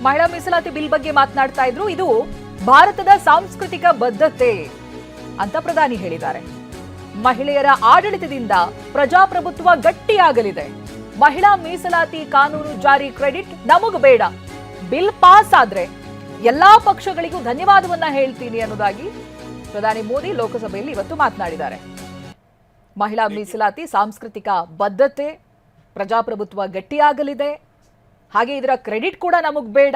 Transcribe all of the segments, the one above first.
ಮಹಿಳಾ ಮೀಸಲಾತಿ ಬಿಲ್ ಬಗ್ಗೆ ಮಾತನಾಡ್ತಾ ಇದ್ರು. ಇದು ಭಾರತದ ಸಾಂಸ್ಕೃತಿಕ ಬದ್ಧತೆ ಅಂತ ಪ್ರಧಾನಿ ಹೇಳಿದ್ದಾರೆ. ಮಹಿಳೆಯರ ಆಡಳಿತದಿಂದ ಪ್ರಜಾಪ್ರಭುತ್ವ ಗಟ್ಟಿಯಾಗಲಿದೆ. ಮಹಿಳಾ ಮೀಸಲಾತಿ ಕಾನೂನು ಜಾರಿ ಕ್ರೆಡಿಟ್ ನಮಗ್ ಬೇಡ. ಬಿಲ್ ಪಾಸ್ ಆದ್ರೆ ಎಲ್ಲಾ ಪಕ್ಷಗಳಿಗೂ ಧನ್ಯವಾದವನ್ನ ಹೇಳ್ತೀನಿ ಅನ್ನೋದಾಗಿ ಪ್ರಧಾನಿ ಮೋದಿ ಲೋಕಸಭೆಯಲ್ಲಿ ಇವತ್ತು ಮಾತನಾಡಿದ್ದಾರೆ. ಮಹಿಳಾ ಮೀಸಲಾತಿ ಸಾಂಸ್ಕೃತಿಕ ಬದ್ಧತೆ, ಪ್ರಜಾಪ್ರಭುತ್ವ ಗಟ್ಟಿಯಾಗಲಿದೆ, ಹಾಗೆ ಇದರ ಕ್ರೆಡಿಟ್ ಕೂಡ ನಮಗ್ ಬೇಡ.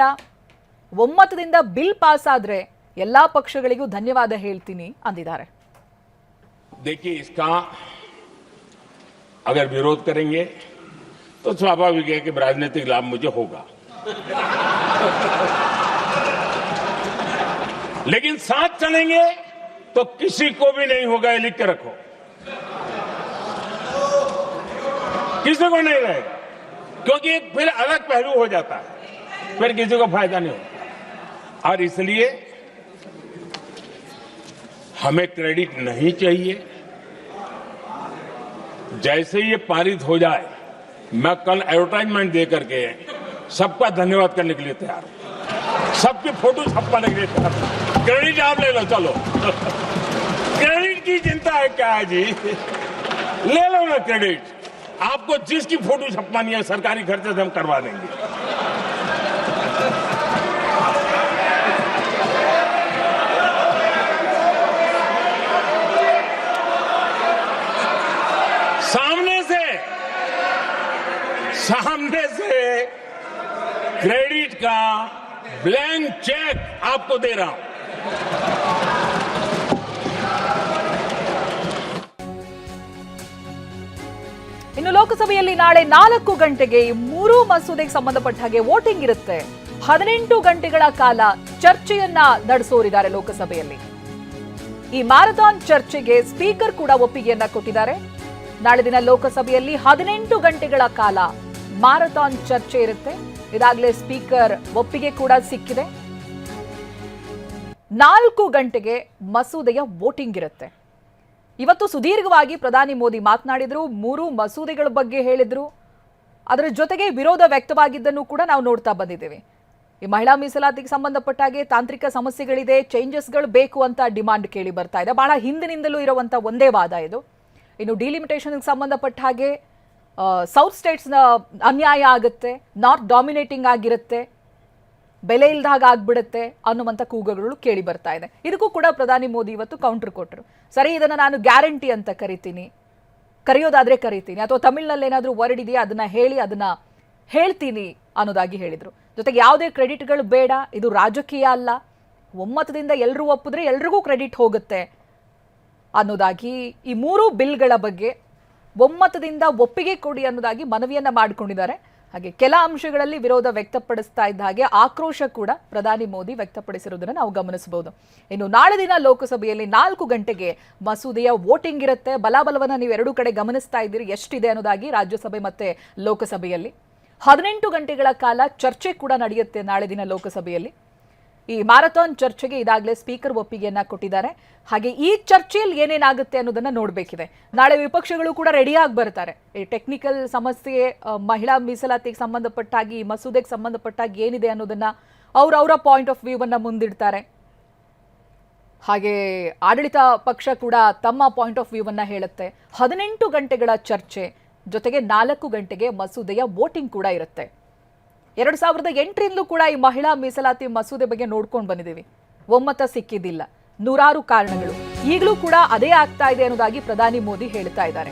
ಒಮ್ಮತದಿಂದ ಬಿಲ್ ಪಾಸ್ ಆದ್ರೆ ಎಲ್ಲಾ ಪಕ್ಷಗಳಿಗೂ ಧನ್ಯವಾದ ಹೇಳ್ತೀನಿ ಅಂದಿದ್ದಾರೆ. देखिए, इसका अगर विरोध करेंगे तो स्वाभाविक है कि राजनीतिक लाभ मुझे होगा, लेकिन साथ चलेंगे तो किसी को भी नहीं होगा, ये लिख के रखो। किसी को नहीं रहेगा, क्योंकि फिर अलग पहलू हो जाता है, फिर किसी को फायदा नहीं होता। और इसलिए हमें क्रेडिट नहीं चाहिए। जैसे ये पारित हो जाए, मैं कल एडवर्टाइजमेंट दे करके सबका धन्यवाद करने के लिए तैयार हूं, सबकी फोटो छपवाने के लिए तैयार हूं। क्रेडिट आप ले लो, चलो। क्रेडिट की चिंता है क्या है जी, ले लो ना क्रेडिट। आपको जिसकी फोटो छपवानी है सरकारी खर्चे से हम करवा देंगे। सामने से क्रेडिट का ब्लैंक चेक आपको दे रहा हूं। ಇನ್ನು ಲೋಕಸಭೆಯಲ್ಲಿ ನಾಳೆ 4 ಗಂಟೆಗೆ ಈ 3 ಮಸೂದೆಗೆ ಸಂಬಂಧಪಟ್ಟ ಹಾಗೆ ವೋಟಿಂಗ್ ಇರುತ್ತೆ. 18 ಗಂಟೆಗಳ ಕಾಲ ಚರ್ಚೆಯನ್ನ ನಡೆಸೋರಿದ್ದಾರೆ ಲೋಕಸಭೆಯಲ್ಲಿ. ಈ ಮ್ಯಾರಥಾನ್ ಚರ್ಚೆಗೆ ಸ್ಪೀಕರ್ ಕೂಡ ಒಪ್ಪಿಗೆಯನ್ನ ಕೊಟ್ಟಿದ್ದಾರೆ. ನಾಳೆ ದಿನ ಲೋಕಸಭೆಯಲ್ಲಿ 18 ಗಂಟೆಗಳ ಕಾಲ ಮ್ಯಾರಥಾನ್ ಚರ್ಚೆ ಇರುತ್ತೆ. ಇದಾಗಲೇ ಸ್ಪೀಕರ್ ಒಪ್ಪಿಗೆ ಕೂಡ ಸಿಕ್ಕಿದೆ. 4 ಗಂಟೆಗೆ ಮಸೂದೆಯ ವೋಟಿಂಗ್ ಇರುತ್ತೆ. ಇವತ್ತು ಸುದೀರ್ಘವಾಗಿ ಪ್ರಧಾನಿ ಮೋದಿ ಮಾತನಾಡಿದ್ರು, 3 ಮಸೂದೆಗಳ ಬಗ್ಗೆ ಹೇಳಿದ್ರು. ಅದರ ಜೊತೆಗೆ ವಿರೋಧ ವ್ಯಕ್ತವಾಗಿದ್ದನ್ನು ಕೂಡ ನಾವು ನೋಡ್ತಾ ಬಂದಿದ್ದೇವೆ. ಈ ಮಹಿಳಾ ಮೀಸಲಾತಿಗೆ ಸಂಬಂಧಪಟ್ಟ ಹಾಗೆ ತಾಂತ್ರಿಕ ಸಮಸ್ಯೆಗಳಿದೆ, ಚೇಂಜಸ್ಗಳು ಬೇಕು ಅಂತ ಡಿಮಾಂಡ್ ಕೇಳಿ ಬರ್ತಾ ಇದೆ. ಬಹಳ ಹಿಂದಿನಿಂದಲೂ ಇರುವಂತ ಒಂದೇ ವಾದ ಇದು. ಇನ್ನು ಡಿಲಿಮಿಟೇಷನ್ಗೆ ಸಂಬಂಧಪಟ್ಟ ಹಾಗೆ ಸೌತ್ ಸ್ಟೇಟ್ಸ್ನ ಅನ್ಯಾಯ ಆಗುತ್ತೆ, ನಾರ್ತ್ ಡಾಮಿನೇಟಿಂಗ್ ಆಗಿರುತ್ತೆ, ಬೆಲೆ ಇಲ್ದಾಗ ಆಗ್ಬಿಡುತ್ತೆ ಅನ್ನುವಂಥ ಕೂಗುಗಳು ಕೇಳಿ ಬರ್ತಾ ಇದೆ. ಇದಕ್ಕೂ ಕೂಡ ಪ್ರಧಾನಿ ಮೋದಿ ಇವತ್ತು ಕೌಂಟರ್ ಕೊಟ್ಟರು. ಸರಿ, ಇದನ್ನು ನಾನು ಗ್ಯಾರಂಟಿ ಅಂತ ಕರಿತೀನಿ, ಕರೆಯೋದಾದ್ರೆ ಕರಿತೀನಿ, ಅಥವಾ ತಮಿಳ್ನಲ್ಲಿ ಏನಾದರೂ ವರ್ಡ್ ಇದೆಯಾ ಅದನ್ನ ಹೇಳಿ, ಅದನ್ನ ಹೇಳ್ತೀನಿ ಅನ್ನೋದಾಗಿ ಹೇಳಿದರು. ಜೊತೆಗೆ ಯಾವುದೇ ಕ್ರೆಡಿಟ್ಗಳು ಬೇಡ, ಇದು ರಾಜಕೀಯ ಅಲ್ಲ, ಒಮ್ಮತದಿಂದ ಎಲ್ಲರೂ ಒಪ್ಪಿದ್ರೆ ಎಲ್ರಿಗೂ ಕ್ರೆಡಿಟ್ ಹೋಗುತ್ತೆ ಅನ್ನೋದಾಗಿ ಈ 3 ಬಿಲ್ಗಳ ಬಗ್ಗೆ ಒಮ್ಮತದಿಂದ ಒಪ್ಪಿಗೆ ಕೊಡಿ ಅನ್ನೋದಾಗಿ ಮನವಿಯನ್ನ ಮಾಡಿಕೊಂಡಿದ್ದಾರೆ. ಹಾಗೆ ಕೆಲ ಅಂಶಗಳಲ್ಲಿ ವಿರೋಧ ವ್ಯಕ್ತಪಡಿಸ್ತಾ ಇದ್ದ ಹಾಗೆ ಆಕ್ರೋಶ ಕೂಡ ಪ್ರಧಾನಿ ಮೋದಿ ವ್ಯಕ್ತಪಡಿಸಿರುವುದನ್ನು ನಾವು ಗಮನಿಸಬಹುದು. ಇನ್ನು ನಾಳೆ ದಿನ ಲೋಕಸಭೆಯಲ್ಲಿ 4 ಗಂಟೆಗೆ ಮಸೂದೆಯ ವೋಟಿಂಗ್ ಇರುತ್ತೆ. ಬಲಾಬಲವನ್ನ ನೀವು ಎರಡೂ ಕಡೆ ಗಮನಿಸ್ತಾ ಇದ್ದೀರಿ ಎಷ್ಟಿದೆ ಅನ್ನೋದಾಗಿ. ರಾಜ್ಯಸಭೆ ಮತ್ತೆ ಲೋಕಸಭೆಯಲ್ಲಿ 18 ಗಂಟೆಗಳ ಕಾಲ ಚರ್ಚೆ ಕೂಡ ನಡೆಯುತ್ತೆ ನಾಳೆ ದಿನ ಲೋಕಸಭೆಯಲ್ಲಿ. ಈ ಮ್ಯಾರಥಾನ್ ಚರ್ಚೆಗೆ ಇದಾಗಲೇ ಸ್ಪೀಕರ್ ಒಪ್ಪಿಗೆಯನ್ನ ಕೊಟ್ಟಿದ್ದಾರೆ. ಹಾಗೆ ಈ ಚರ್ಚೆಯಲ್ಲಿ ಏನೇನಾಗುತ್ತೆ ಅನ್ನೋದನ್ನ ನೋಡಬೇಕಿದೆ. ನಾಳೆ ವಿಪಕ್ಷಗಳು ಕೂಡ ರೆಡಿಯಾಗಿ ಬರ್ತಾರೆ. ಈ ಟೆಕ್ನಿಕಲ್ ಸಮಸ್ಯೆ, ಮಹಿಳಾ ಮೀಸಲಾತಿಗೆ ಸಂಬಂಧಪಟ್ಟಾಗಿ, ಈ ಮಸೂದೆಗೆ ಸಂಬಂಧಪಟ್ಟಾಗಿ ಏನಿದೆ ಅನ್ನೋದನ್ನ ಅವರ ಪಾಯಿಂಟ್ ಆಫ್ ವ್ಯೂ ಅನ್ನ ಮುಂದಿಡ್ತಾರೆ. ಹಾಗೆ ಆಡಳಿತ ಪಕ್ಷ ಕೂಡ ತಮ್ಮ ಪಾಯಿಂಟ್ ಆಫ್ ವ್ಯೂ ಅನ್ನ ಹೇಳುತ್ತೆ. 18 ಗಂಟೆಗಳ ಚರ್ಚೆ ಜೊತೆಗೆ 4 ಗಂಟೆಗೆ ಮಸೂದೆಯ ವೋಟಿಂಗ್ ಕೂಡ ಇರುತ್ತೆ. 2008ರಿಂದಲೂ ಕೂಡ ಈ ಮಹಿಳಾ ಮೀಸಲಾತಿ ಮಸೂದೆ ಬಗ್ಗೆ ನೋಡ್ಕೊಂಡು ಬಂದಿದ್ದೀವಿ. ಒಮ್ಮತ ಸಿಕ್ಕಿದ್ದಿಲ್ಲ, ನೂರಾರು ಕಾರಣಗಳು. ಈಗಲೂ ಕೂಡ ಅದೇ ಆಗ್ತಾ ಇದೆ ಅನ್ನೋದಾಗಿ ಪ್ರಧಾನಿ ಮೋದಿ ಹೇಳ್ತಾ ಇದ್ದಾರೆ.